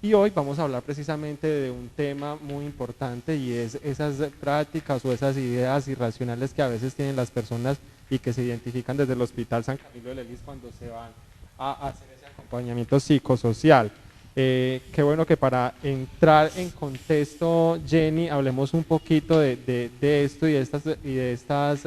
Y hoy vamos a hablar precisamente de un tema muy importante y es esas prácticas o esas ideas irracionales que a veces tienen las personas y que se identifican desde el Hospital San Camilo de Lelis cuando se van a hacer ese acompañamiento psicosocial. Qué bueno que para entrar en contexto, Jenny, hablemos un poquito de esto y de estas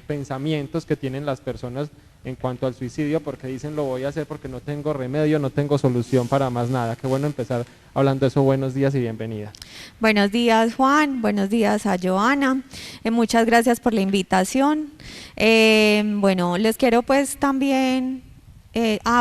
pensamientos que tienen las personas en cuanto al suicidio, porque dicen lo voy a hacer porque no tengo remedio, no tengo solución para más nada. Qué bueno empezar hablando de eso. Buenos días y bienvenida. Buenos días, Juan. Buenos días a Joana. Muchas gracias por la invitación. Bueno, les quiero pues también,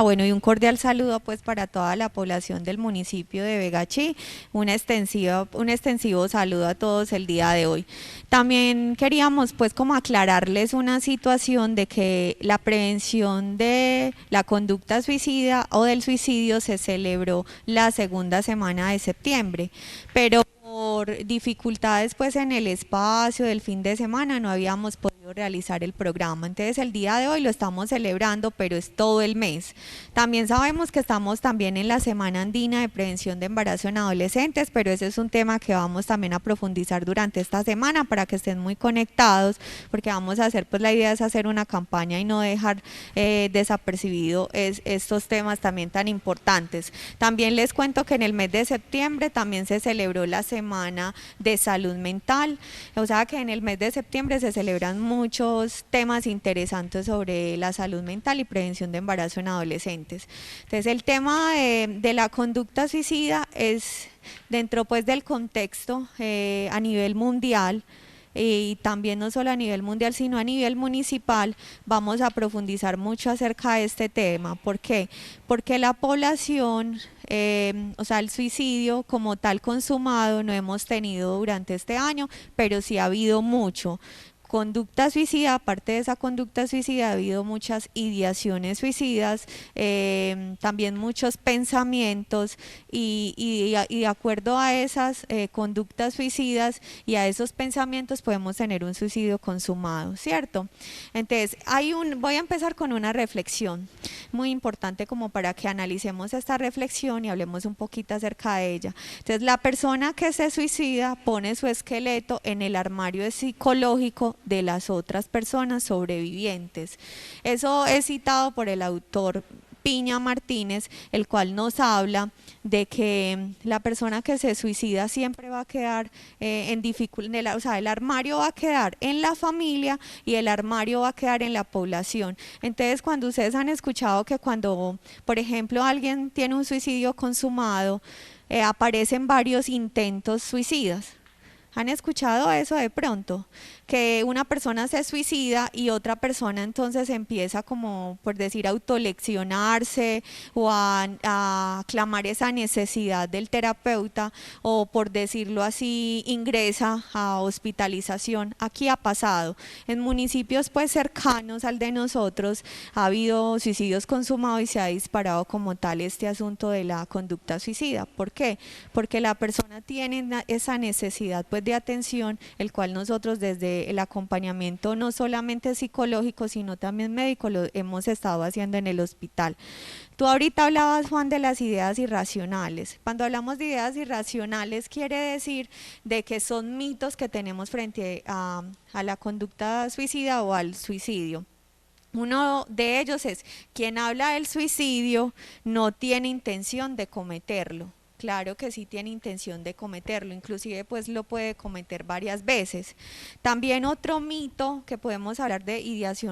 bueno, y un cordial saludo pues para toda la población del municipio de Vegachí. Un extensivo saludo a todos el día de hoy. También queríamos pues como aclararles una situación de que la prevención de la conducta suicida o del suicidio se celebró la segunda semana de septiembre, pero por dificultades pues en el espacio del fin de semana no habíamos podido realizar el programa. Entonces el día de hoy lo estamos celebrando, pero es todo el mes. También sabemos que estamos también en la Semana Andina de Prevención de Embarazo en Adolescentes, pero ese es un tema que vamos también a profundizar durante esta semana para que estén muy conectados, porque vamos a hacer, pues la idea es hacer una campaña y no dejar desapercibido estos temas también tan importantes. También les cuento que en el mes de septiembre también se celebró la Semana de Salud Mental, o sea que en el mes de septiembre se celebran muchos temas interesantes sobre la salud mental y prevención de embarazo en adolescentes. Entonces el tema de la conducta suicida es dentro pues del contexto a nivel mundial, y también no solo a nivel mundial, sino a nivel municipal, vamos a profundizar mucho acerca de este tema. ¿Por qué? Porque la población, o sea, el suicidio como tal consumado no hemos tenido durante este año, pero sí ha habido mucho. Conducta suicida, aparte de esa conducta suicida, ha habido muchas ideaciones suicidas, también muchos pensamientos y de acuerdo a esas conductas suicidas y a esos pensamientos podemos tener un suicidio consumado, ¿cierto? Entonces, voy a empezar con una reflexión muy importante como para que analicemos esta reflexión y hablemos un poquito acerca de ella. Entonces, la persona que se suicida pone su esqueleto en el armario psicológico de las otras personas sobrevivientes. Eso es citado por el autor Piña Martínez, el cual nos habla de que la persona que se suicida siempre va a quedar en dificultad, o sea, el armario va a quedar en la familia y el armario va a quedar en la población. Entonces, cuando ustedes han escuchado que cuando, por ejemplo, alguien tiene un suicidio consumado, aparecen varios intentos suicidas. ¿Han escuchado eso de pronto? Que una persona se suicida y otra persona entonces empieza como, por decir, a autoleccionarse o a clamar esa necesidad del terapeuta o, por decirlo así, ingresa a hospitalización. Aquí ha pasado. En municipios pues cercanos al de nosotros ha habido suicidios consumados y se ha disparado como tal este asunto de la conducta suicida. ¿Por qué? Porque la persona tiene esa necesidad pues de atención, el cual nosotros desde el acompañamiento no solamente psicológico sino también médico lo hemos estado haciendo en el hospital. Tú ahorita hablabas, Juan, de las ideas irracionales. Cuando hablamos de ideas irracionales quiere decir de que son mitos que tenemos frente a la conducta suicida o al suicidio. Uno de ellos es, quien habla del suicidio no tiene intención de cometerlo. Claro que sí tiene intención de cometerlo, inclusive pues lo puede cometer varias veces. También otro mito que podemos hablar de ideas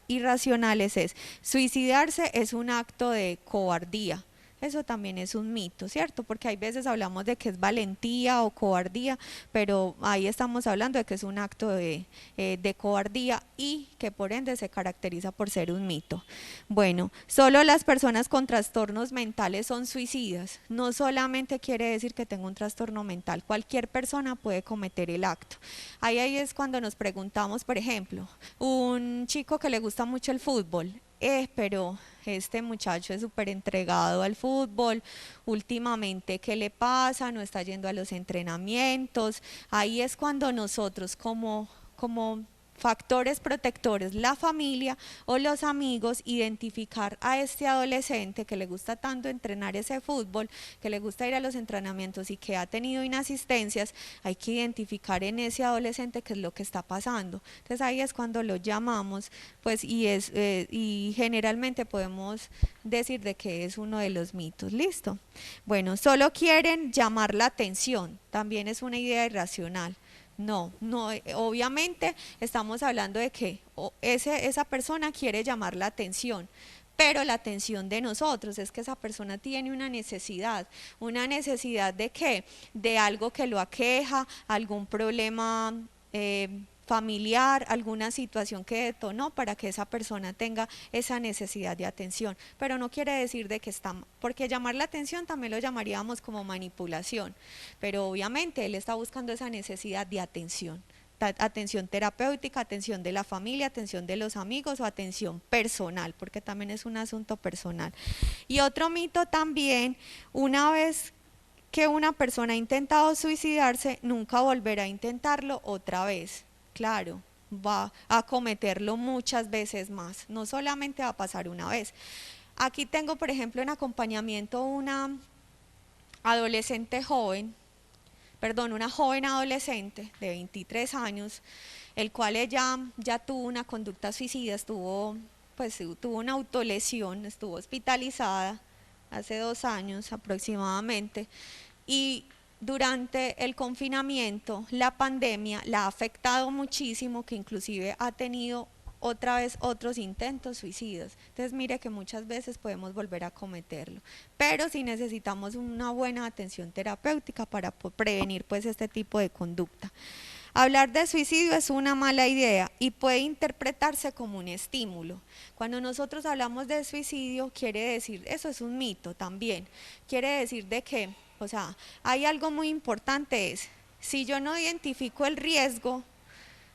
irracionales es, suicidarse es un acto de cobardía. Eso también es un mito, ¿cierto? Porque hay veces hablamos de que es valentía o cobardía, pero ahí estamos hablando de que es un acto de cobardía y que por ende se caracteriza por ser un mito. Bueno, solo las personas con trastornos mentales son suicidas. No solamente quiere decir que tenga un trastorno mental, cualquier persona puede cometer el acto. Ahí es cuando nos preguntamos, por ejemplo, un chico que le gusta mucho el fútbol, pero este muchacho es súper entregado al fútbol, últimamente ¿qué le pasa? No está yendo a los entrenamientos. Ahí es cuando nosotros como factores protectores, la familia o los amigos, identificar a este adolescente que le gusta tanto entrenar ese fútbol, que le gusta ir a los entrenamientos y que ha tenido inasistencias, hay que identificar en ese adolescente qué es lo que está pasando. Entonces ahí es cuando lo llamamos, pues, y generalmente podemos decir de que es uno de los mitos. ¿Listo? Bueno, solo quieren llamar la atención, también es una idea irracional. No, obviamente estamos hablando de que esa persona quiere llamar la atención, pero la atención de nosotros es que esa persona tiene una necesidad ¿de qué? De algo que lo aqueja, algún problema familiar, alguna situación que detonó para que esa persona tenga esa necesidad de atención, pero no quiere decir de que está, porque llamar la atención también lo llamaríamos como manipulación, pero obviamente él está buscando esa necesidad de atención terapéutica, atención de la familia, atención de los amigos o atención personal, porque también es un asunto personal. Y otro mito también, una vez que una persona ha intentado suicidarse, nunca volverá a intentarlo otra vez. Claro, va a cometerlo muchas veces más, no solamente va a pasar una vez. Aquí tengo, por ejemplo, en acompañamiento una joven adolescente de 23 años, el cual ella ya tuvo una conducta suicida, tuvo una autolesión, estuvo hospitalizada hace 2 años aproximadamente, y durante el confinamiento, la pandemia la ha afectado muchísimo, que inclusive ha tenido otra vez otros intentos suicidas. Entonces mire que muchas veces podemos volver a cometerlo, pero sí necesitamos una buena atención terapéutica para prevenir pues este tipo de conducta. Hablar de suicidio es una mala idea y puede interpretarse como un estímulo. Cuando nosotros hablamos de suicidio, quiere decir, eso es un mito también, quiere decir de que, o sea, hay algo muy importante, es, si yo no identifico el riesgo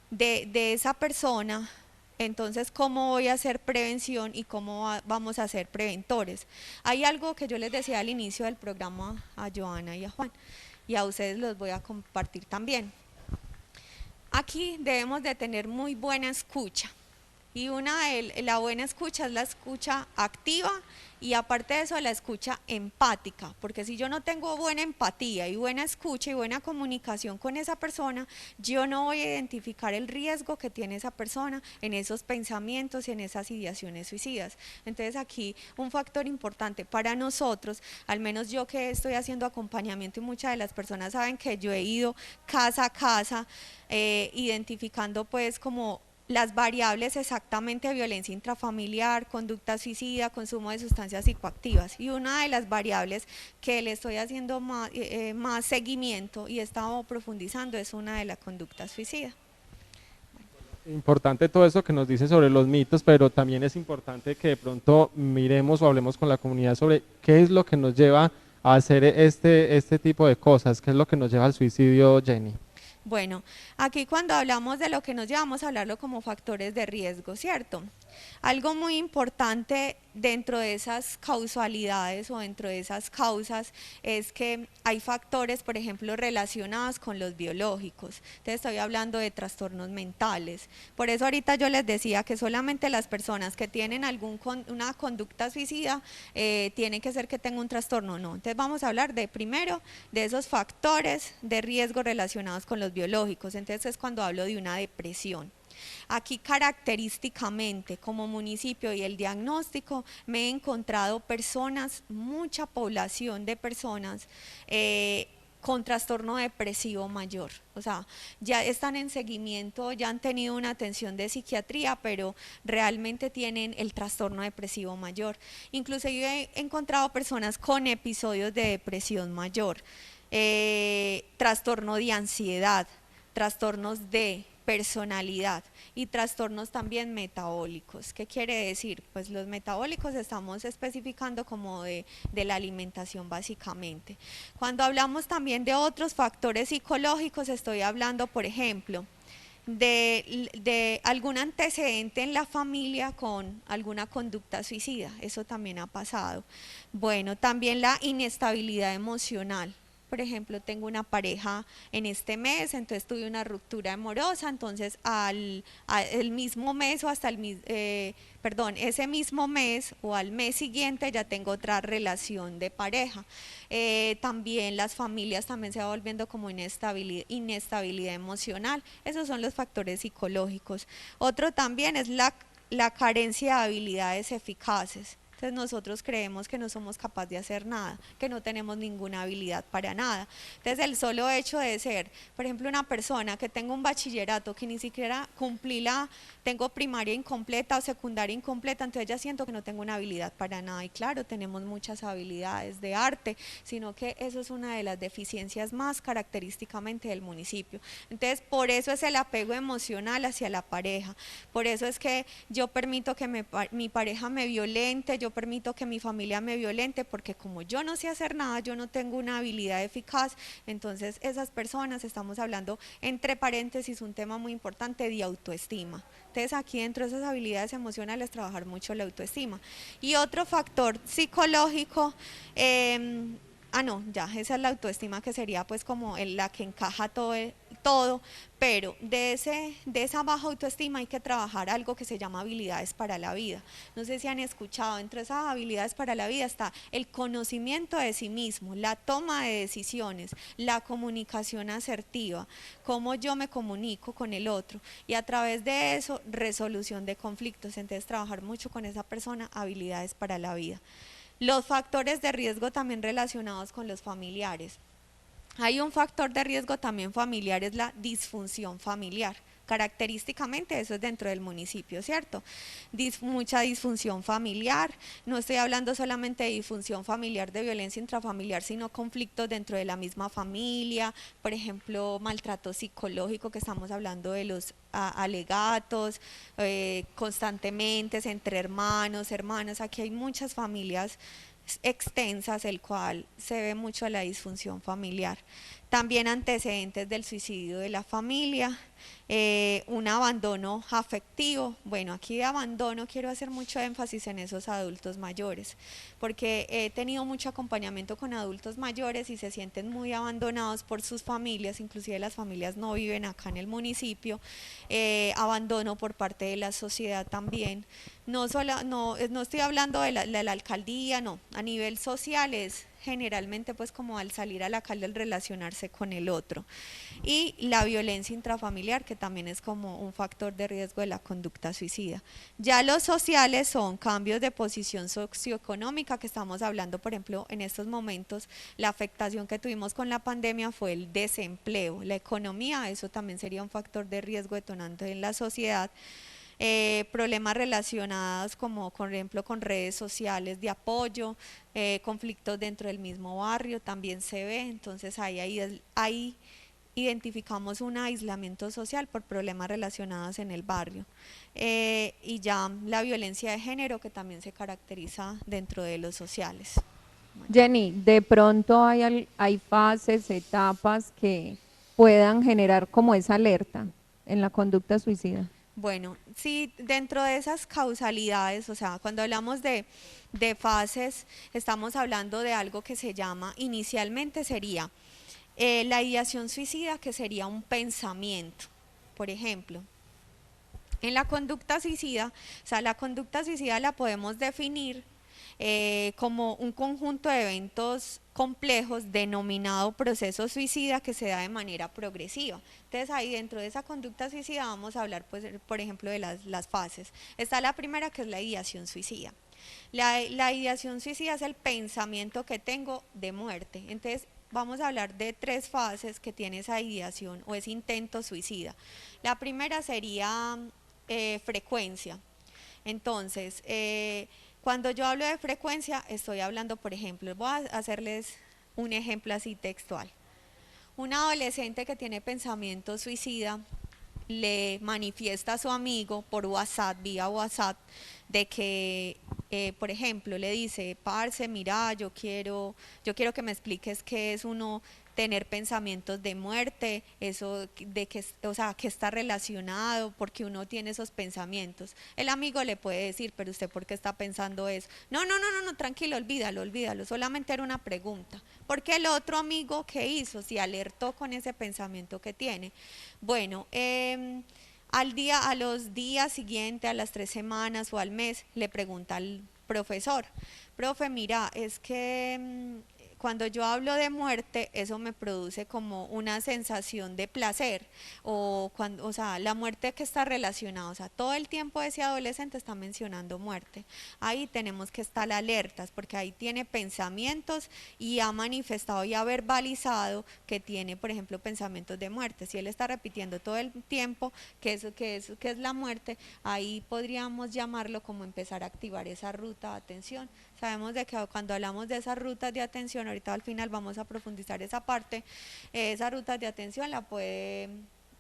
de esa persona, entonces ¿cómo voy a hacer prevención y cómo vamos a ser preventores? Hay algo que yo les decía al inicio del programa a Joana y a Juan, y a ustedes los voy a compartir también. Aquí debemos de tener muy buena escucha, y la buena escucha es la escucha activa, y aparte de eso la escucha empática, porque si yo no tengo buena empatía y buena escucha y buena comunicación con esa persona, yo no voy a identificar el riesgo que tiene esa persona en esos pensamientos y en esas ideaciones suicidas. Entonces aquí un factor importante para nosotros, al menos yo que estoy haciendo acompañamiento y muchas de las personas saben que yo he ido casa a casa identificando pues como las variables exactamente de violencia intrafamiliar, conducta suicida, consumo de sustancias psicoactivas, y una de las variables que le estoy haciendo más seguimiento y he estado profundizando es una de la conducta suicida. Importante todo eso que nos dice sobre los mitos, pero también es importante que de pronto miremos o hablemos con la comunidad sobre qué es lo que nos lleva a hacer este tipo de cosas, qué es lo que nos lleva al suicidio, Jenny. Bueno, aquí cuando hablamos de lo que nos llevamos a hablarlo como factores de riesgo, ¿cierto? Algo muy importante dentro de esas causalidades o dentro de esas causas es que hay factores, por ejemplo, relacionados con los biológicos. Entonces estoy hablando de trastornos mentales. Por eso ahorita yo les decía que solamente las personas que tienen una conducta suicida tienen que ser que tengan un trastorno, no. Entonces vamos a hablar primero de esos factores de riesgo relacionados con los biológicos. Entonces es cuando hablo de una depresión. Aquí característicamente como municipio y el diagnóstico me he encontrado mucha población de personas con trastorno depresivo mayor, o sea, ya están en seguimiento, ya han tenido una atención de psiquiatría, pero realmente tienen el trastorno depresivo mayor. Incluso yo he encontrado personas con episodios de depresión mayor, trastorno de ansiedad, trastornos de personalidad y trastornos también metabólicos. ¿Qué quiere decir? Pues los metabólicos estamos especificando como de la alimentación básicamente. Cuando hablamos también de otros factores psicológicos, estoy hablando, por ejemplo, de algún antecedente en la familia con alguna conducta suicida, eso también ha pasado. Bueno, también la inestabilidad emocional. Por ejemplo, tengo una pareja en este mes, entonces tuve una ruptura amorosa, entonces el mismo mes o hasta perdón, ese mismo mes o al mes siguiente ya tengo otra relación de pareja. También las familias también se va volviendo como inestabilidad emocional. Esos son los factores psicológicos. Otro también es la carencia de habilidades eficaces. Entonces nosotros creemos que no somos capaces de hacer nada, que no tenemos ninguna habilidad para nada. Entonces el solo hecho de ser, por ejemplo, una persona que tenga un bachillerato, que ni siquiera tengo primaria incompleta o secundaria incompleta, entonces ya siento que no tengo una habilidad para nada. Y claro, tenemos muchas habilidades de arte, sino que eso es una de las deficiencias más característicamente del municipio. Entonces por eso es el apego emocional hacia la pareja, por eso es que yo permito que mi pareja me violente, yo permito que mi familia me violente, porque como yo no sé hacer nada, yo no tengo una habilidad eficaz, entonces esas personas, estamos hablando entre paréntesis, un tema muy importante de autoestima. Entonces aquí dentro de esas habilidades emocionales trabajar mucho la autoestima. Y otro factor psicológico, no, ya, esa es la autoestima, que sería pues como la que encaja todo, pero de esa baja autoestima hay que trabajar algo que se llama habilidades para la vida. No sé si han escuchado, entre esas habilidades para la vida está el conocimiento de sí mismo, la toma de decisiones, la comunicación asertiva, cómo yo me comunico con el otro, y a través de eso resolución de conflictos. Entonces trabajar mucho con esa persona, habilidades para la vida. Los factores de riesgo también relacionados con los familiares. Hay un factor de riesgo también familiar, es la disfunción familiar. Característicamente eso es dentro del municipio, ¿cierto? Mucha disfunción familiar, no estoy hablando solamente de disfunción familiar de violencia intrafamiliar, sino conflictos dentro de la misma familia, por ejemplo, maltrato psicológico, que estamos hablando de los alegatos, constantemente entre hermanos, hermanas. Aquí hay muchas familias extensas, el cual se ve mucho la disfunción familiar. También antecedentes del suicidio de la familia, un abandono afectivo. Bueno, aquí de abandono quiero hacer mucho énfasis en esos adultos mayores, porque he tenido mucho acompañamiento con adultos mayores y se sienten muy abandonados por sus familias, inclusive las familias no viven acá en el municipio. Abandono por parte de la sociedad también. No estoy hablando de la alcaldía, no, a nivel social es generalmente pues como al salir a la calle, el relacionarse con el otro. Y la violencia intrafamiliar, que también es como un factor de riesgo de la conducta suicida. Ya los sociales son cambios de posición socioeconómica, que estamos hablando, por ejemplo, en estos momentos, la afectación que tuvimos con la pandemia fue el desempleo, la economía, eso también sería un factor de riesgo detonante en la sociedad. Problemas relacionados como por ejemplo con redes sociales de apoyo, conflictos dentro del mismo barrio también se ve. Entonces ahí identificamos un aislamiento social por problemas relacionados en el barrio. Y ya la violencia de género, que también se caracteriza dentro de los sociales. Bueno. Jenny, de pronto hay fases, etapas que puedan generar como esa alerta en la conducta suicida. Bueno, sí, dentro de esas causalidades, o sea, cuando hablamos de fases, estamos hablando de algo que se llama, inicialmente sería la ideación suicida, que sería un pensamiento. Por ejemplo, en la conducta suicida, o sea, la conducta suicida la podemos definir como un conjunto de eventos complejos denominado proceso suicida, que se da de manera progresiva. Entonces ahí dentro de esa conducta suicida vamos a hablar, pues, por ejemplo, de las fases. Está la primera, que es la ideación suicida. La ideación suicida es el pensamiento que tengo de muerte. Entonces vamos a hablar de 3 fases que tiene esa ideación o ese intento suicida. La primera sería frecuencia. Entonces, cuando yo hablo de frecuencia, estoy hablando, por ejemplo, voy a hacerles un ejemplo así textual. Un adolescente que tiene pensamiento suicida le manifiesta a su amigo por WhatsApp, vía WhatsApp, de que por ejemplo, le dice, parce, mira, yo quiero que me expliques qué es uno tener pensamientos de muerte, eso de que, o sea, que está relacionado, porque uno tiene esos pensamientos. El amigo le puede decir, pero usted ¿por qué está pensando eso? No, no, no, no, no, tranquilo, olvídalo, olvídalo, solamente era una pregunta. Porque el otro amigo, ¿qué hizo? Se alertó con ese pensamiento que tiene. Bueno, a los días siguientes, a las 3 semanas o al mes, le pregunta al profesor, profe, mira, es que cuando yo hablo de muerte, eso me produce como una sensación de placer, o sea, la muerte que está relacionada, o sea, todo el tiempo ese adolescente está mencionando muerte. Ahí tenemos que estar alertas, porque ahí tiene pensamientos y ha manifestado y ha verbalizado que tiene, por ejemplo, pensamientos de muerte. Si él está repitiendo todo el tiempo que es la muerte, ahí podríamos llamarlo como empezar a activar esa ruta de atención. Sabemos de que cuando hablamos de esas rutas de atención, ahorita al final vamos a profundizar esa parte, esas rutas de atención la puede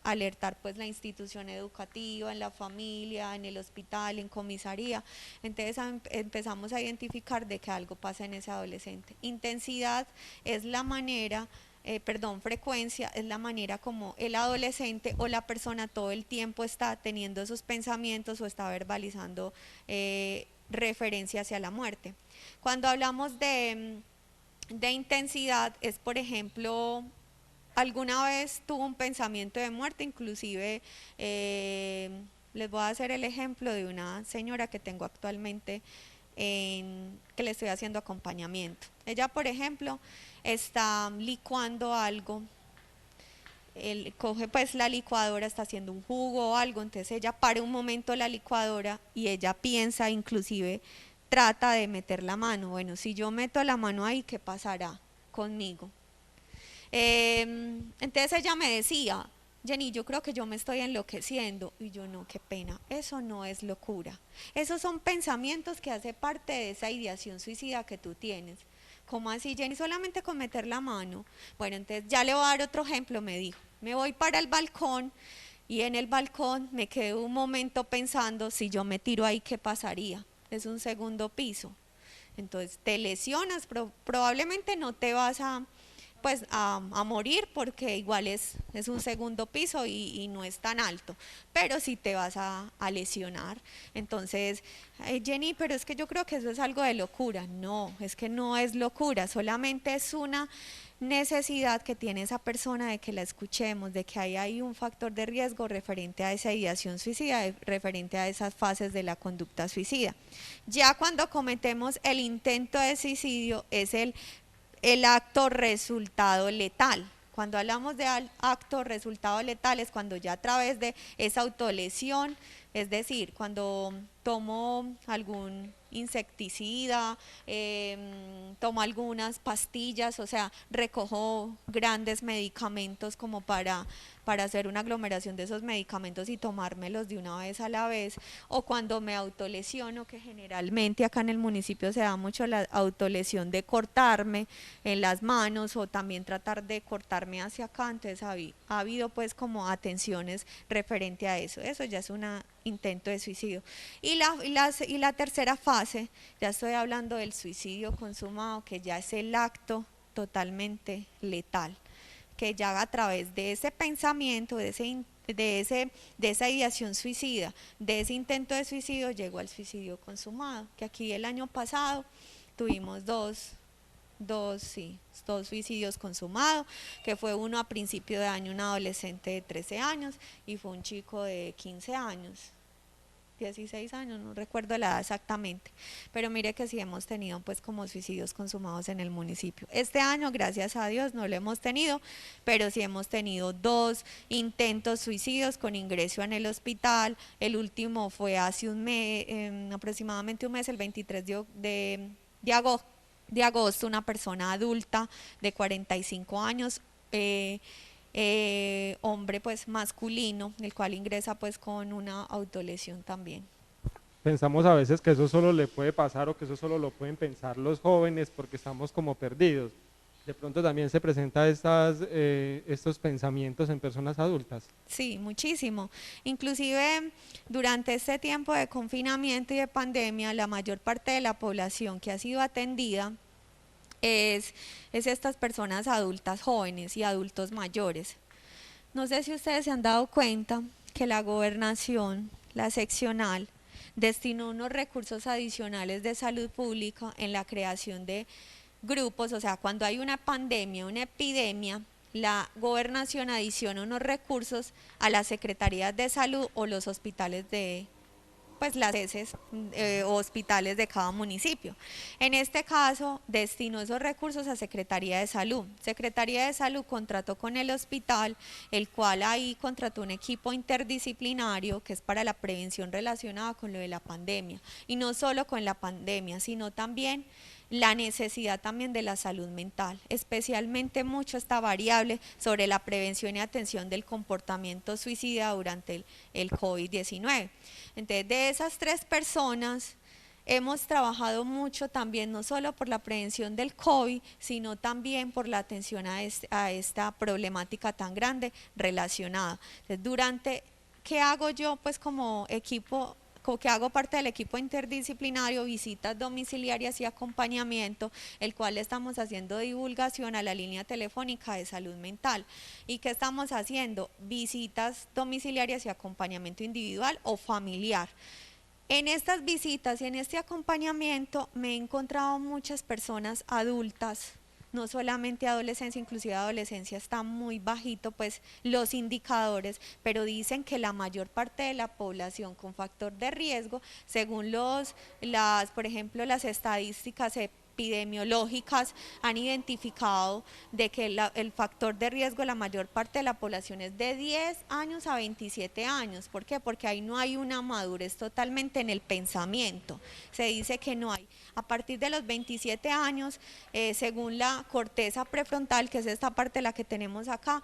alertar pues la institución educativa, en la familia, en el hospital, en comisaría. Entonces empezamos a identificar de que algo pasa en ese adolescente. Intensidad es la manera, frecuencia es la manera como el adolescente o la persona todo el tiempo está teniendo esos pensamientos o está verbalizando referencia hacia la muerte. Cuando hablamos de intensidad es, por ejemplo, alguna vez tuvo un pensamiento de muerte, inclusive les voy a hacer el ejemplo de una señora que tengo actualmente que le estoy haciendo acompañamiento. Ella, por ejemplo, está licuando algo, él coge pues la licuadora, está haciendo un jugo o algo, entonces ella para un momento la licuadora y ella piensa, inclusive trata de meter la mano. Bueno, si yo meto la mano ahí, ¿qué pasará conmigo? Entonces ella me decía, Jenny, yo creo que yo me estoy enloqueciendo. Y yo, no, qué pena, eso no es locura. Esos son pensamientos que hace parte de esa ideación suicida que tú tienes. ¿Cómo así, Jenny? Solamente con meter la mano. Bueno, entonces ya le voy a dar otro ejemplo, me dijo. Me voy para el balcón y en el balcón me quedo un momento pensando, si yo me tiro ahí, ¿qué pasaría? Es un segundo piso. Entonces te lesionas, probablemente no te vas a morir porque igual es un segundo piso y no es tan alto, pero sí te vas a lesionar. Entonces, Jenny, pero es que yo creo que eso es algo de locura. No, es que no es locura, solamente es una necesidad que tiene esa persona de que la escuchemos, de que hay un factor de riesgo referente a esa ideación suicida, referente a esas fases de la conducta suicida. Ya cuando cometemos el intento de suicidio es el acto resultado letal. Cuando hablamos de acto resultado letal es cuando ya a través de esa autolesión, es decir, cuando tomo algún insecticida, tomo algunas pastillas, o sea, recojo grandes medicamentos como para hacer una aglomeración de esos medicamentos y tomármelos de una vez a la vez, o cuando me autolesiono, que generalmente acá en el municipio se da mucho la autolesión de cortarme en las manos o también tratar de cortarme hacia acá, entonces ha habido pues como atenciones referente a eso, eso ya es un intento de suicidio. Y la tercera fase, ya estoy hablando del suicidio consumado, que ya es el acto totalmente letal, que ya a través de ese pensamiento, de esa ideación suicida, de ese intento de suicidio, llegó al suicidio consumado, que aquí el año pasado tuvimos dos suicidios consumados, que fue uno a principio de año, un adolescente de 13 años, y fue un chico de 15 años. 16 años, no recuerdo la edad exactamente, pero mire que sí hemos tenido pues como suicidios consumados en el municipio. Este año, gracias a Dios, no lo hemos tenido, pero sí hemos tenido 2 intentos suicidios con ingreso en el hospital. El último fue hace un mes, aproximadamente un mes, el 23 de agosto, una persona adulta de 45 años, hombre pues masculino, el cual ingresa pues con una autolesión también. Pensamos a veces que eso solo le puede pasar o que eso solo lo pueden pensar los jóvenes porque estamos como perdidos, De pronto también se presenta estos pensamientos en personas adultas. Sí, muchísimo. Inclusive durante este tiempo de confinamiento y de pandemia, la mayor parte de la población que ha sido atendida es estas personas adultas jóvenes y adultos mayores. No sé si ustedes se han dado cuenta que la gobernación, la seccional, destinó unos recursos adicionales de salud pública en la creación de grupos, o sea, cuando hay una pandemia, una epidemia, la gobernación adiciona unos recursos a las secretarías de salud o los hospitales de, pues las ESES hospitales de cada municipio. En este caso, destinó esos recursos a Secretaría de Salud. Secretaría de Salud contrató con el hospital, el cual ahí contrató un equipo interdisciplinario que es para la prevención relacionada con lo de la pandemia. Y no solo con la pandemia, sino también la necesidad también de la salud mental, especialmente mucho esta variable sobre la prevención y atención del comportamiento suicida durante el COVID-19. Entonces, de esas 3 personas, hemos trabajado mucho también, no solo por la prevención del COVID, sino también por la atención a esta problemática tan grande relacionada. Entonces, ¿qué hago yo pues como equipo? Que hago parte del equipo interdisciplinario, visitas domiciliarias y acompañamiento, el cual estamos haciendo divulgación a la línea telefónica de salud mental. ¿Y qué estamos haciendo? Visitas domiciliarias y acompañamiento individual o familiar. En estas visitas y en este acompañamiento me he encontrado muchas personas adultas, no solamente adolescencia, inclusive adolescencia está muy bajito pues los indicadores, pero dicen que la mayor parte de la población con factor de riesgo, según por ejemplo, las estadísticas epidemiológicas han identificado de que el factor de riesgo de la mayor parte de la población es de 10 años a 27 años. ¿Por qué? Porque ahí no hay una madurez totalmente en el pensamiento. Se dice que no hay. A partir de los 27 años, según la corteza prefrontal, que es esta parte la que tenemos acá,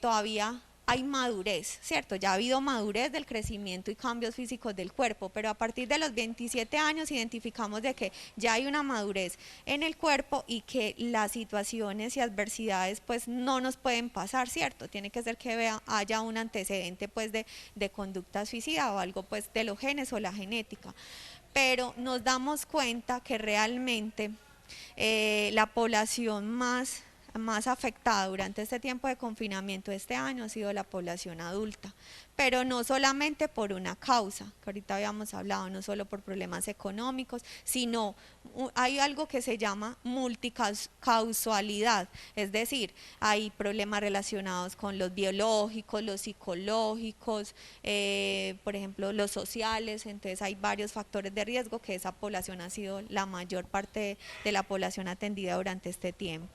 todavía hay madurez, ¿cierto? Ya ha habido madurez del crecimiento y cambios físicos del cuerpo, pero a partir de los 27 años identificamos de que ya hay una madurez en el cuerpo y que las situaciones y adversidades pues no nos pueden pasar, ¿cierto? Tiene que ser que haya un antecedente pues de conducta suicida o algo pues de los genes o la genética. Pero nos damos cuenta que realmente la población más afectada durante este tiempo de confinamiento de este año ha sido la población adulta, pero no solamente por una causa, que ahorita habíamos hablado, no solo por problemas económicos, sino hay algo que se llama multicausalidad, es decir, hay problemas relacionados con los biológicos, los psicológicos, por ejemplo, los sociales, entonces hay varios factores de riesgo que esa población ha sido la mayor parte de la población atendida durante este tiempo.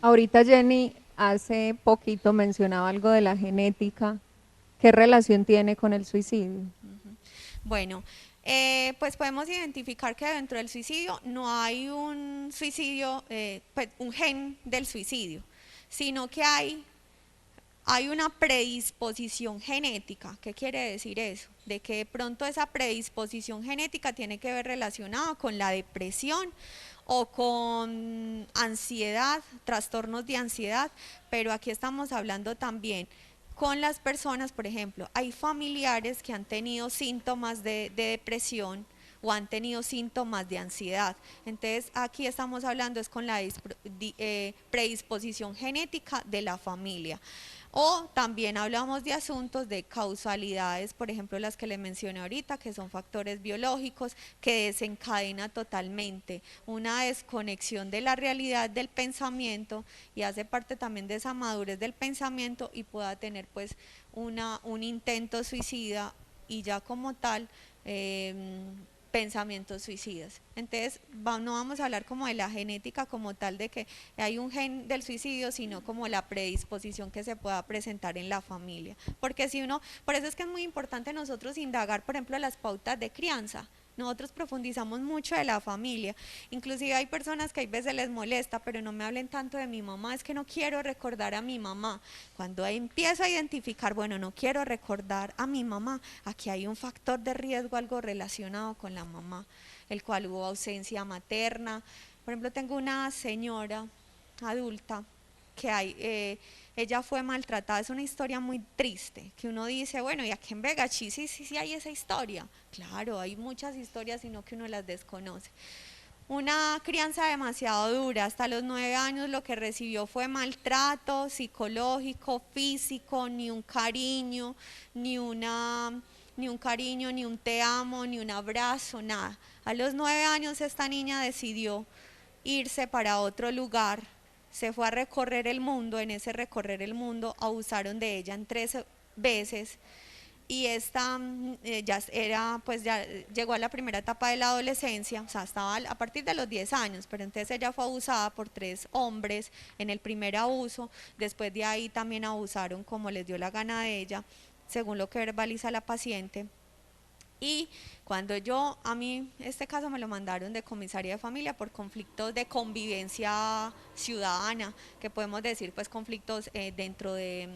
Ahorita Jenny hace poquito mencionaba algo de la genética. ¿Qué relación tiene con el suicidio? Bueno, pues podemos identificar que dentro del suicidio no hay un suicidio, pues un gen del suicidio, sino que hay una predisposición genética. ¿Qué quiere decir eso? De que de pronto esa predisposición genética tiene que ver relacionada con la depresión o con ansiedad, trastornos de ansiedad, pero aquí estamos hablando también con las personas, por ejemplo, hay familiares que han tenido síntomas de depresión o han tenido síntomas de ansiedad. Entonces aquí estamos hablando es con la predisposición genética de la familia. O también hablamos de asuntos de causalidades, por ejemplo las que les mencioné ahorita, que son factores biológicos que desencadenan totalmente una desconexión de la realidad del pensamiento y hace parte también de esa madurez del pensamiento y pueda tener pues un intento suicida y ya como tal pensamientos suicidas. Entonces no vamos a hablar como de la genética como tal de que hay un gen del suicidio, sino como la predisposición que se pueda presentar en la familia. Porque si uno, por eso es que es muy importante nosotros indagar, por ejemplo, las pautas de crianza. Nosotros profundizamos mucho de la familia, inclusive hay personas que a veces les molesta, pero no me hablen tanto de mi mamá, es que no quiero recordar a mi mamá. Cuando empiezo a identificar, bueno, no quiero recordar a mi mamá, aquí hay un factor de riesgo, algo relacionado con la mamá, el cual hubo ausencia materna. Por ejemplo, tengo una señora adulta que ella fue maltratada. Es una historia muy triste, que uno dice, bueno, y aquí en Vegachí sí hay esa historia. Claro, hay muchas historias, sino que uno las desconoce. Una crianza demasiado dura, hasta los 9 años lo que recibió fue maltrato psicológico, físico, ni un cariño, ni un cariño, ni un te amo, ni un abrazo, nada. A los 9 años esta niña decidió irse para otro lugar, se fue a recorrer el mundo. En ese recorrer el mundo abusaron de ella en 13 veces, y esta ya llegó a la primera etapa de la adolescencia, o sea, estaba a partir de los 10 años, pero entonces ella fue abusada por 3 hombres en el primer abuso. Después de ahí también abusaron como les dio la gana de ella, según lo que verbaliza la paciente. Y cuando a mí este caso me lo mandaron de comisaría de familia por conflictos de convivencia ciudadana, que podemos decir pues conflictos dentro de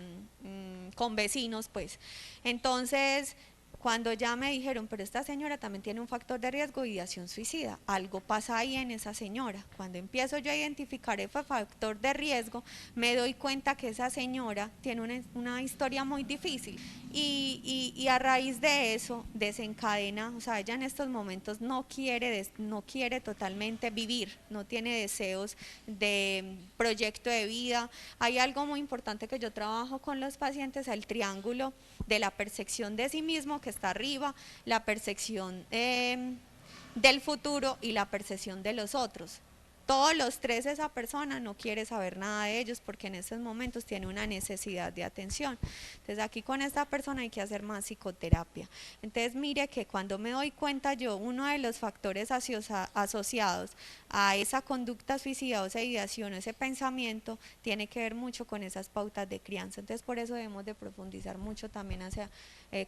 con vecinos pues. Entonces cuando ya me dijeron, pero esta señora también tiene un factor de riesgo de ideación suicida, algo pasa ahí en esa señora. Cuando empiezo yo a identificar ese factor de riesgo, me doy cuenta que esa señora tiene una historia muy difícil, y a raíz de eso desencadena, o sea, ella en estos momentos no quiere totalmente vivir, no tiene deseos de proyecto de vida. Hay algo muy importante que yo trabajo con los pacientes, el triángulo de la percepción de sí mismo, que está arriba, la percepción del futuro y la percepción de los otros. Todos los 3, esa persona no quiere saber nada de ellos porque en estos momentos tiene una necesidad de atención. Entonces aquí con esta persona hay que hacer más psicoterapia. Entonces mire que cuando me doy cuenta yo, uno de los factores asociados a esa conducta suicida, o esa ideación, o ese pensamiento, tiene que ver mucho con esas pautas de crianza. Entonces por eso debemos de profundizar mucho también hacia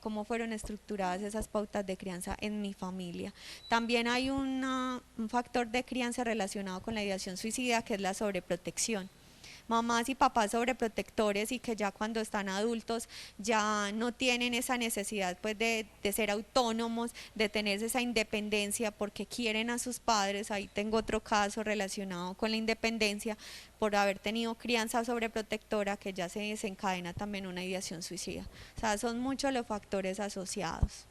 cómo fueron estructuradas esas pautas de crianza en mi familia. También hay un factor de crianza relacionado con la ideación suicida, que es la sobreprotección. Mamás y papás sobreprotectores, y que ya cuando están adultos ya no tienen esa necesidad pues de ser autónomos, de tener esa independencia porque quieren a sus padres. Ahí tengo otro caso relacionado con la independencia por haber tenido crianza sobreprotectora, que ya se desencadena también una ideación suicida. O sea, son muchos los factores asociados.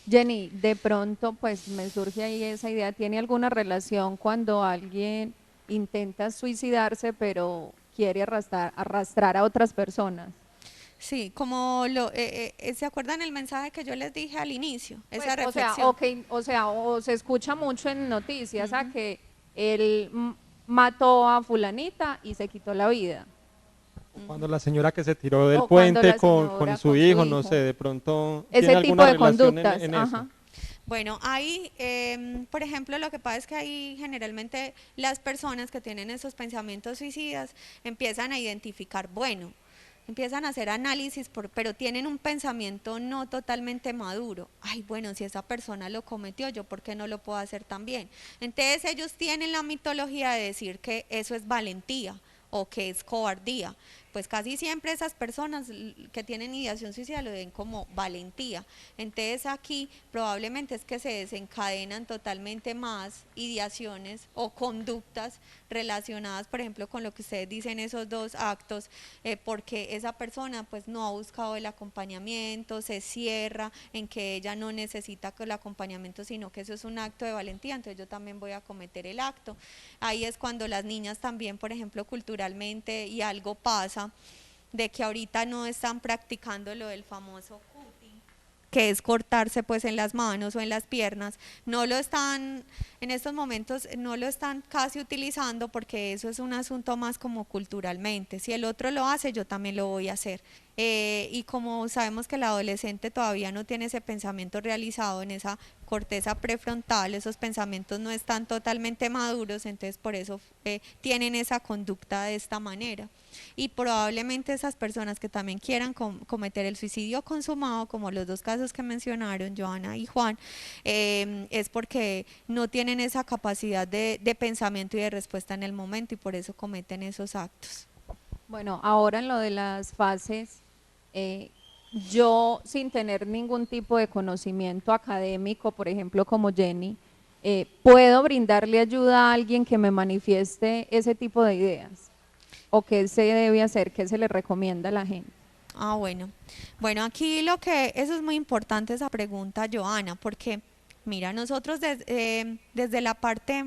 Jenny, de pronto pues me surge ahí esa idea, ¿tiene alguna relación cuando alguien intenta suicidarse pero quiere arrastrar a otras personas? Sí, como ¿se acuerdan el mensaje que yo les dije al inicio? Pues, esa reflexión. o se escucha mucho en noticias a que él mató a fulanita y se quitó la vida. Cuando la señora que se tiró del O cuando puente la señora con con su su hijo, no hijo. sé, de pronto Ese tiene tipo alguna de relación conductas, en ajá. eso. Bueno, ahí, por ejemplo, lo que pasa es que ahí generalmente las personas que tienen esos pensamientos suicidas empiezan a identificar, bueno, empiezan a hacer análisis, pero tienen un pensamiento no totalmente maduro. Ay, bueno, si esa persona lo cometió, ¿yo por qué no lo puedo hacer también? Entonces ellos tienen la mitología de decir que eso es valentía o que es cobardía. Pues casi siempre esas personas que tienen ideación suicida lo ven como valentía. Entonces aquí probablemente es que se desencadenan totalmente más ideaciones o conductas relacionadas, por ejemplo, con lo que ustedes dicen, esos 2 actos, porque esa persona pues no ha buscado el acompañamiento, se cierra en que ella no necesita el acompañamiento, sino que eso es un acto de valentía, entonces yo también voy a cometer el acto. Ahí es cuando las niñas también, por ejemplo, culturalmente, y algo pasa, de que ahorita no están practicando lo del famoso cutting, que es cortarse pues en las manos o en las piernas. No lo están, en estos momentos no lo están casi utilizando, porque eso es un asunto más como culturalmente. Si el otro lo hace, yo también lo voy a hacer. Y como sabemos que el adolescente todavía no tiene ese pensamiento realizado en esa corteza prefrontal, esos pensamientos no están totalmente maduros, entonces por eso tienen esa conducta de esta manera. Y probablemente esas personas que también quieran cometer el suicidio consumado, como los 2 casos que mencionaron, Joana y Juan, es porque no tienen esa capacidad de pensamiento y de respuesta en el momento, y por eso cometen esos actos. Bueno, ahora en lo de las fases, yo sin tener ningún tipo de conocimiento académico, por ejemplo como Jenny, puedo brindarle ayuda a alguien que me manifieste ese tipo de ideas. o qué se debe hacer, qué se le recomienda a la gente. Ah, bueno. Bueno, aquí eso es muy importante esa pregunta, Joana, porque mira, nosotros desde la parte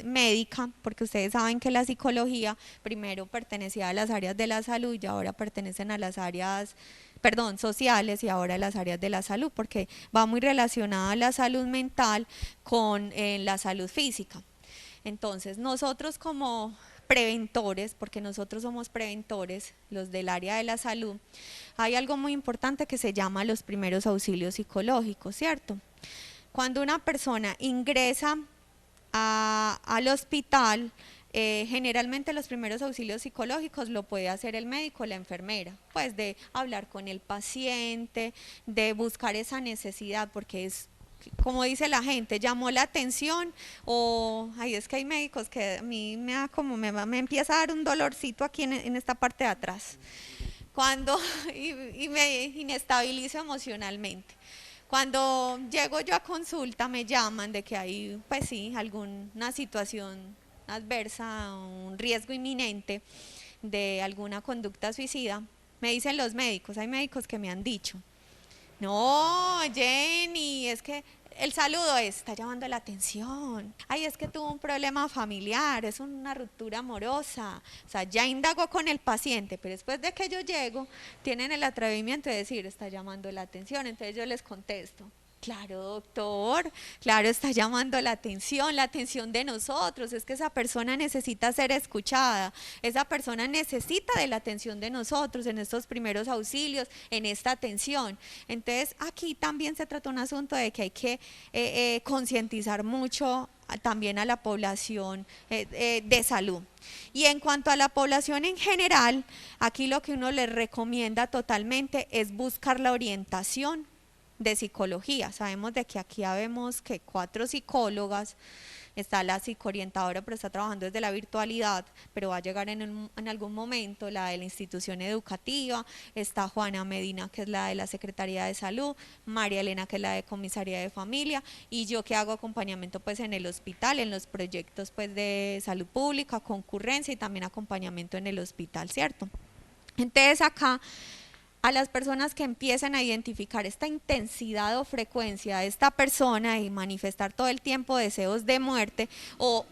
médica, porque ustedes saben que la psicología primero pertenecía a las áreas de la salud y ahora pertenecen a las áreas, perdón, sociales y ahora a las áreas de la salud, porque va muy relacionada la salud mental con la salud física. Entonces, nosotros como preventores, porque nosotros somos preventores, los del área de la salud, hay algo muy importante que se llama los primeros auxilios psicológicos, ¿cierto? Cuando una persona ingresa al hospital, generalmente los primeros auxilios psicológicos lo puede hacer el médico o la enfermera, pues de hablar con el paciente, de buscar esa necesidad, porque es como dice la gente, llamó la atención o, ay, es que hay médicos que a mí me da como, me empieza a dar un dolorcito aquí en esta parte de atrás, cuando, y me inestabilizo emocionalmente. Cuando llego yo a consulta me llaman de que hay, pues sí, alguna situación adversa, un riesgo inminente de alguna conducta suicida. Me dicen los médicos, hay médicos que me han dicho, no, Jenny, es que el saludo está llamando la atención. Ay, es que tuvo un problema familiar, es una ruptura amorosa. O sea, ya indagó con el paciente, pero después de que yo llego, tienen el atrevimiento de decir, está llamando la atención. Entonces yo les contesto, claro, doctor, claro, está llamando la atención de nosotros, es que esa persona necesita ser escuchada, esa persona necesita de la atención de nosotros en estos primeros auxilios, en esta atención. Entonces, aquí también se trata un asunto de que hay que concientizar mucho también a la población de salud. Y en cuanto a la población en general, aquí lo que uno les recomienda totalmente es buscar la orientación de psicología. Sabemos de que aquí habemos que 4 psicólogas, está la psicoorientadora, pero está trabajando desde la virtualidad, pero va a llegar en algún momento la de la institución educativa, está Juana Medina, que es la de la Secretaría de Salud, María Elena, que es la de Comisaría de Familia, y yo que hago acompañamiento pues en el hospital, en los proyectos pues de salud pública, concurrencia y también acompañamiento en el hospital, ¿cierto? Entonces acá a las personas que empiezan a identificar esta intensidad o frecuencia de esta persona y manifestar todo el tiempo deseos de muerte o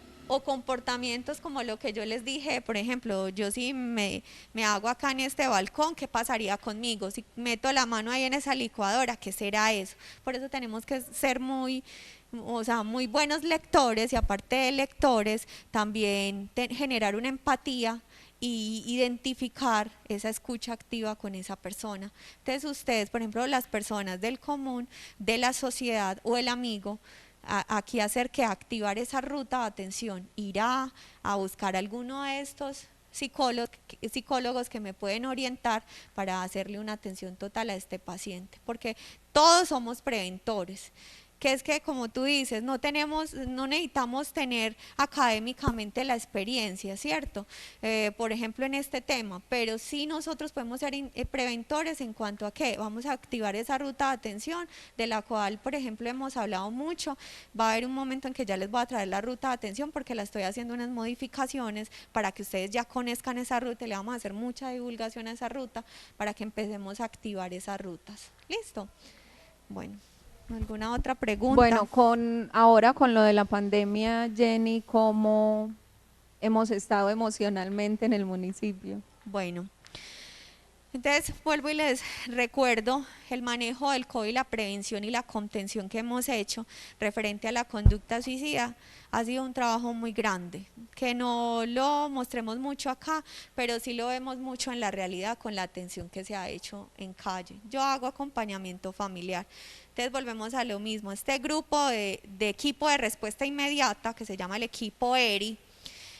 comportamientos como lo que yo les dije, por ejemplo, yo si me hago acá en este balcón, ¿qué pasaría conmigo? Si meto la mano ahí en esa licuadora, ¿qué será eso? Por eso tenemos que ser muy buenos lectores y aparte de lectores, también generar una empatía y identificar esa escucha activa con esa persona. Entonces ustedes, por ejemplo, las personas del común, de la sociedad o el amigo, aquí hacer que activar esa ruta de atención, ir a buscar alguno de estos psicólogos que me pueden orientar para hacerle una atención total a este paciente, porque todos somos preventores. Que es que como tú dices, no necesitamos tener académicamente la experiencia, ¿cierto? Por ejemplo en este tema, pero sí nosotros podemos ser preventores en cuanto a que vamos a activar esa ruta de atención, de la cual por ejemplo hemos hablado mucho. Va a haber un momento en que ya les voy a traer la ruta de atención porque la estoy haciendo unas modificaciones para que ustedes ya conozcan esa ruta y le vamos a hacer mucha divulgación a esa ruta para que empecemos a activar esas rutas. ¿Listo? Bueno. ¿Alguna otra pregunta? Bueno, ahora con lo de la pandemia, Jenny, ¿cómo hemos estado emocionalmente en el municipio? Bueno, entonces vuelvo y les recuerdo el manejo del COVID, la prevención y la contención que hemos hecho referente a la conducta suicida. Ha sido un trabajo muy grande, que no lo mostremos mucho acá, pero sí lo vemos mucho en la realidad con la atención que se ha hecho en calle. Yo hago acompañamiento familiar. Entonces volvemos a lo mismo, este grupo de equipo de respuesta inmediata, que se llama el equipo ERI,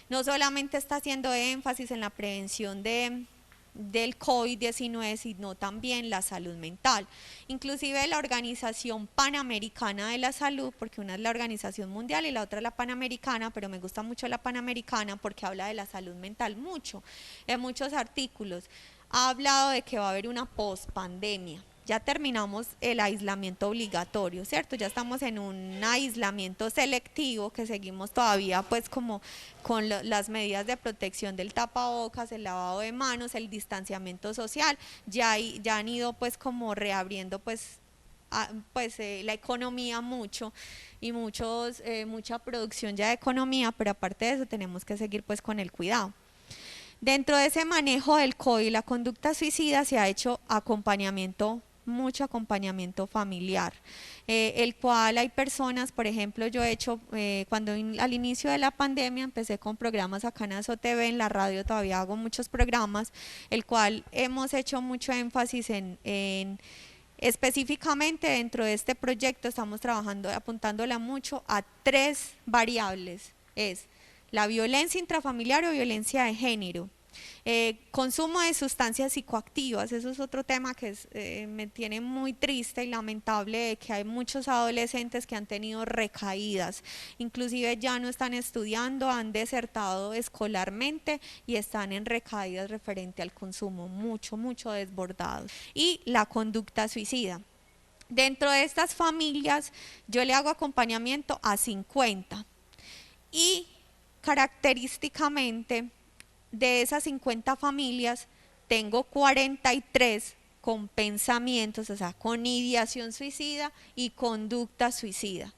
no solamente está haciendo énfasis en la prevención del COVID-19, sino también la salud mental. Inclusive la Organización Panamericana de la Salud, porque una es la Organización Mundial y la otra es la Panamericana, pero me gusta mucho la Panamericana porque habla de la salud mental mucho, en muchos artículos. Ha hablado de que va a haber una pospandemia. ya terminamos el aislamiento obligatorio, ¿cierto? Ya estamos en un aislamiento selectivo que seguimos todavía pues como con las medidas de protección del tapabocas, el lavado de manos, el distanciamiento social, ya han ido pues como reabriendo pues la economía mucho y mucha producción ya de economía, pero aparte de eso tenemos que seguir pues con el cuidado. Dentro de ese manejo del COVID y la conducta suicida se ha hecho mucho acompañamiento familiar, el cual hay personas, por ejemplo, yo he hecho, al inicio de la pandemia empecé con programas acá en Azo TV, en la radio todavía hago muchos programas, el cual hemos hecho mucho énfasis en específicamente dentro de este proyecto estamos trabajando, apuntándola mucho a 3 variables, es la violencia intrafamiliar o violencia de género, consumo de sustancias psicoactivas, eso es otro tema que me tiene muy triste y lamentable, de que hay muchos adolescentes que han tenido recaídas, inclusive ya no están estudiando, han desertado escolarmente y están en recaídas referente al consumo, mucho desbordados. Y la conducta suicida. Dentro de estas familias yo le hago acompañamiento a 50 y característicamente de esas 50 familias tengo 43 con pensamientos, o sea, con ideación suicida y conducta suicida.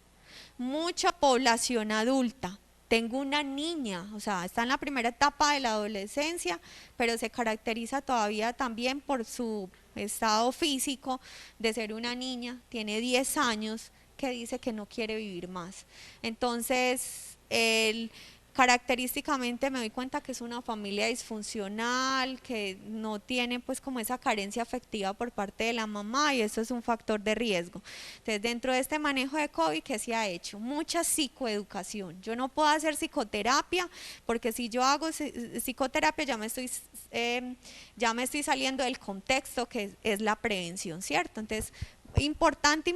Mucha población adulta. Tengo una niña, o sea, está en la primera etapa de la adolescencia, pero se caracteriza todavía también por su estado físico de ser una niña, tiene 10 años, que dice que no quiere vivir más. Entonces, característicamente me doy cuenta que es una familia disfuncional, que no tiene pues como esa carencia afectiva por parte de la mamá y eso es un factor de riesgo. Entonces dentro de este manejo de COVID, ¿qué se ha hecho? Mucha psicoeducación. Yo no puedo hacer psicoterapia porque si yo hago psicoterapia ya me estoy saliendo del contexto que es la prevención, ¿cierto? Entonces importante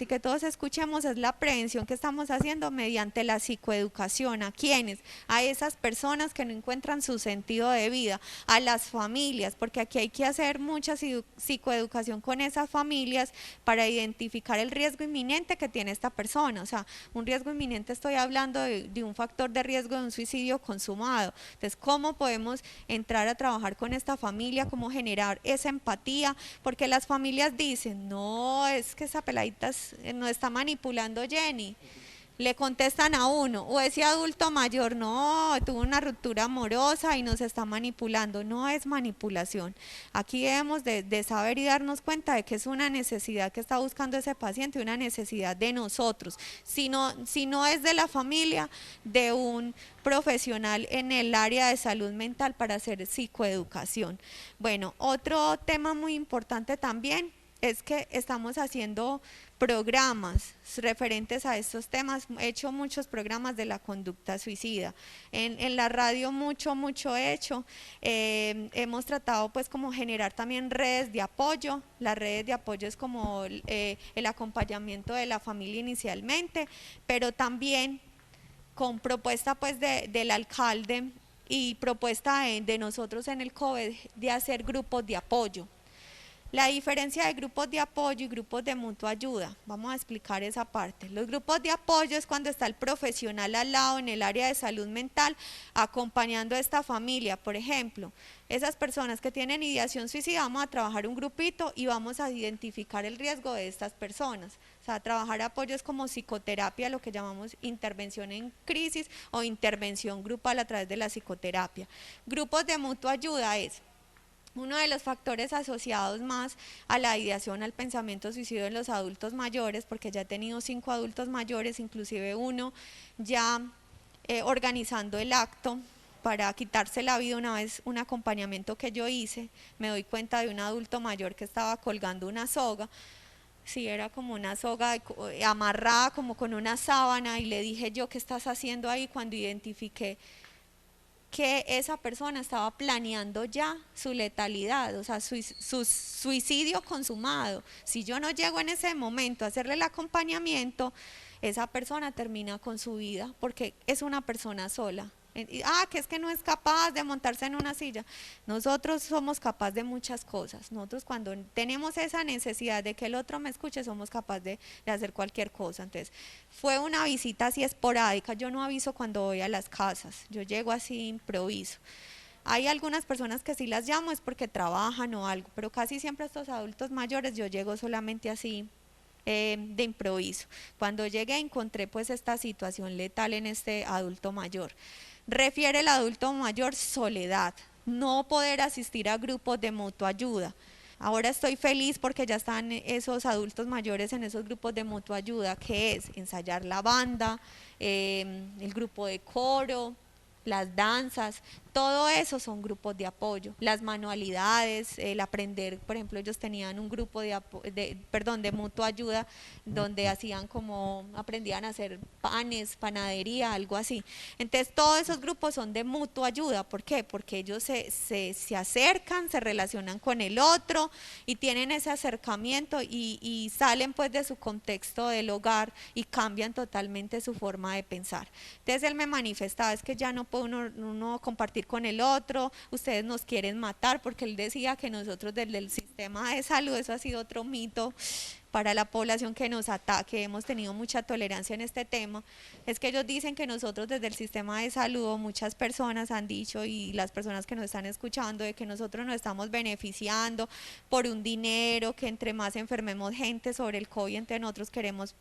y que todos escuchemos es la prevención que estamos haciendo mediante la psicoeducación. ¿A quiénes? A esas personas que no encuentran su sentido de vida, a las familias, porque aquí hay que hacer mucha psicoeducación con esas familias para identificar el riesgo inminente que tiene esta persona. O sea, un riesgo inminente, estoy hablando de un factor de riesgo de un suicidio consumado. Entonces, ¿cómo podemos entrar a trabajar con esta familia? ¿Cómo generar esa empatía? Porque las familias dicen, no, es que esa peladita nos está manipulando Jenny. Le contestan a uno, o ese adulto mayor, no, tuvo una ruptura amorosa y nos está manipulando. No es manipulación. Aquí debemos de saber y darnos cuenta de que es una necesidad que está buscando ese paciente, una necesidad de nosotros. Si no es de la familia, de un profesional en el área de salud mental para hacer psicoeducación. Bueno, otro tema muy importante también es que estamos haciendo programas referentes a estos temas. He hecho muchos programas de la conducta suicida. En la radio mucho he hecho. Hemos tratado pues como generar también redes de apoyo. Las redes de apoyo es como el acompañamiento de la familia inicialmente, pero también con propuesta pues del alcalde y propuesta de nosotros en el COVID de hacer grupos de apoyo. La diferencia de grupos de apoyo y grupos de mutua ayuda, vamos a explicar esa parte. Los grupos de apoyo es cuando está el profesional al lado en el área de salud mental acompañando a esta familia. Por ejemplo, esas personas que tienen ideación suicida, vamos a trabajar un grupito y vamos a identificar el riesgo de estas personas. O sea, trabajar apoyos como psicoterapia, lo que llamamos intervención en crisis o intervención grupal a través de la psicoterapia. Grupos de mutua ayuda es uno de los factores asociados más a la ideación, al pensamiento suicidio en los adultos mayores, porque ya he tenido 5 adultos mayores, inclusive uno ya organizando el acto para quitarse la vida. Una vez un acompañamiento que yo hice, me doy cuenta de un adulto mayor que estaba colgando una soga, sí, era como una soga amarrada como con una sábana, y le dije yo, ¿qué estás haciendo ahí? Cuando identifiqué que esa persona estaba planeando ya su letalidad, o sea, su suicidio consumado. Si yo no llego en ese momento a hacerle el acompañamiento, esa persona termina con su vida porque es una persona sola. Que es que no es capaz de montarse en una silla. Nosotros somos capaces de muchas cosas. Nosotros cuando tenemos esa necesidad de que el otro me escuche, somos capaces de hacer cualquier cosa. Entonces, fue una visita así esporádica. Yo no aviso cuando voy a las casas. Yo llego así, improviso. Hay algunas personas que sí las llamo es porque trabajan o algo, pero casi siempre estos adultos mayores yo llego solamente así de improviso. Cuando llegué encontré pues esta situación letal en este adulto mayor. Refiere el adulto mayor soledad, no poder asistir a grupos de mutua ayuda. Ahora estoy feliz porque ya están esos adultos mayores en esos grupos de mutua ayuda, que es ensayar la banda, el grupo de coro, las danzas, todo eso son grupos de apoyo, las manualidades, el aprender, por ejemplo, ellos tenían un grupo de mutua ayuda donde hacían como, aprendían a hacer panes, panadería, algo así. Entonces todos esos grupos son de mutua ayuda, ¿por qué? Porque ellos se acercan, se relacionan con el otro y tienen ese acercamiento y salen pues de su contexto del hogar y cambian totalmente su forma de pensar. Entonces él me manifestaba, es que ya no puede uno compartir con el otro, ustedes nos quieren matar, porque él decía que nosotros desde el sistema de salud, eso ha sido otro mito para la población que nos ataque, hemos tenido mucha tolerancia en este tema, es que ellos dicen que nosotros desde el sistema de salud, o muchas personas han dicho, y las personas que nos están escuchando, de que nosotros nos estamos beneficiando por un dinero, que entre más enfermemos gente sobre el COVID, entre nosotros queremos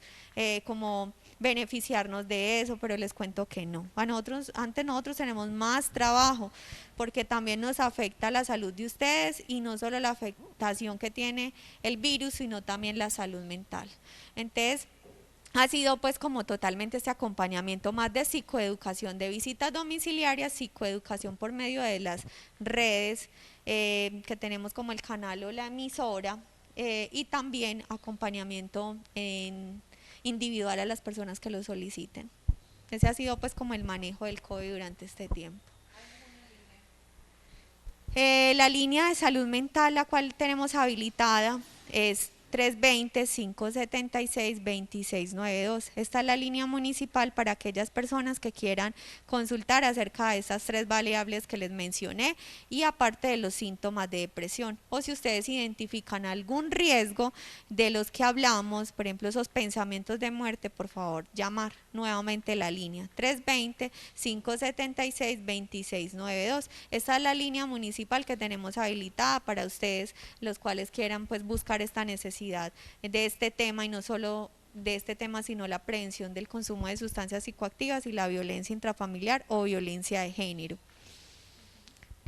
como beneficiarnos de eso, pero les cuento que no. Antes nosotros tenemos más trabajo, porque también nos afecta la salud de ustedes y no solo la afectación que tiene el virus, sino también la salud mental. Entonces, ha sido pues como totalmente este acompañamiento más de psicoeducación, de visitas domiciliarias, psicoeducación por medio de las redes que tenemos como el canal o la emisora y también acompañamiento individual a las personas que lo soliciten. Ese ha sido pues como el manejo del COVID durante este tiempo. La línea de salud mental, la cual tenemos habilitada, es 320-576-2692. Esta es la línea municipal para aquellas personas que quieran consultar acerca de estas tres variables que les mencioné y aparte de los síntomas de depresión. O si ustedes identifican algún riesgo de los que hablamos, por ejemplo, esos pensamientos de muerte, por favor, llamar nuevamente la línea 320-576-2692. Esta es la línea municipal que tenemos habilitada para ustedes, los cuales quieran pues buscar esta necesidad de este tema y no solo de este tema, sino la prevención del consumo de sustancias psicoactivas y la violencia intrafamiliar o violencia de género.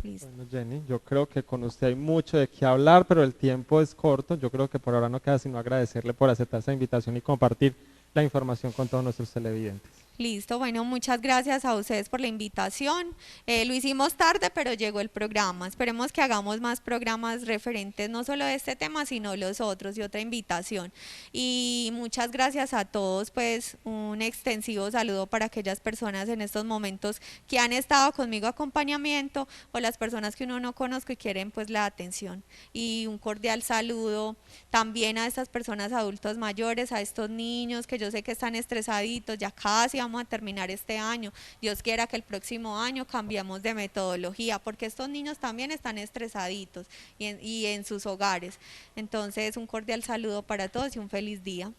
Listo. Bueno, Jenny, yo creo que con usted hay mucho de qué hablar, pero el tiempo es corto. Yo creo que por ahora no queda sino agradecerle por aceptar esta invitación y compartir la información con todos nuestros televidentes. Listo, bueno, muchas gracias a ustedes por la invitación. Lo hicimos tarde, pero llegó el programa. Esperemos que hagamos más programas referentes no solo de este tema, sino los otros y otra invitación. Y muchas gracias a todos, pues un extensivo saludo para aquellas personas en estos momentos que han estado conmigo acompañamiento o las personas que uno no conozco y quieren pues la atención. Y un cordial saludo también a estas personas adultos mayores, a estos niños que yo sé que están estresaditos, ya casi vamos a terminar este año. Dios quiera que el próximo año cambiemos de metodología, porque estos niños también están estresaditos y en sus hogares. Entonces, un cordial saludo para todos y un feliz día.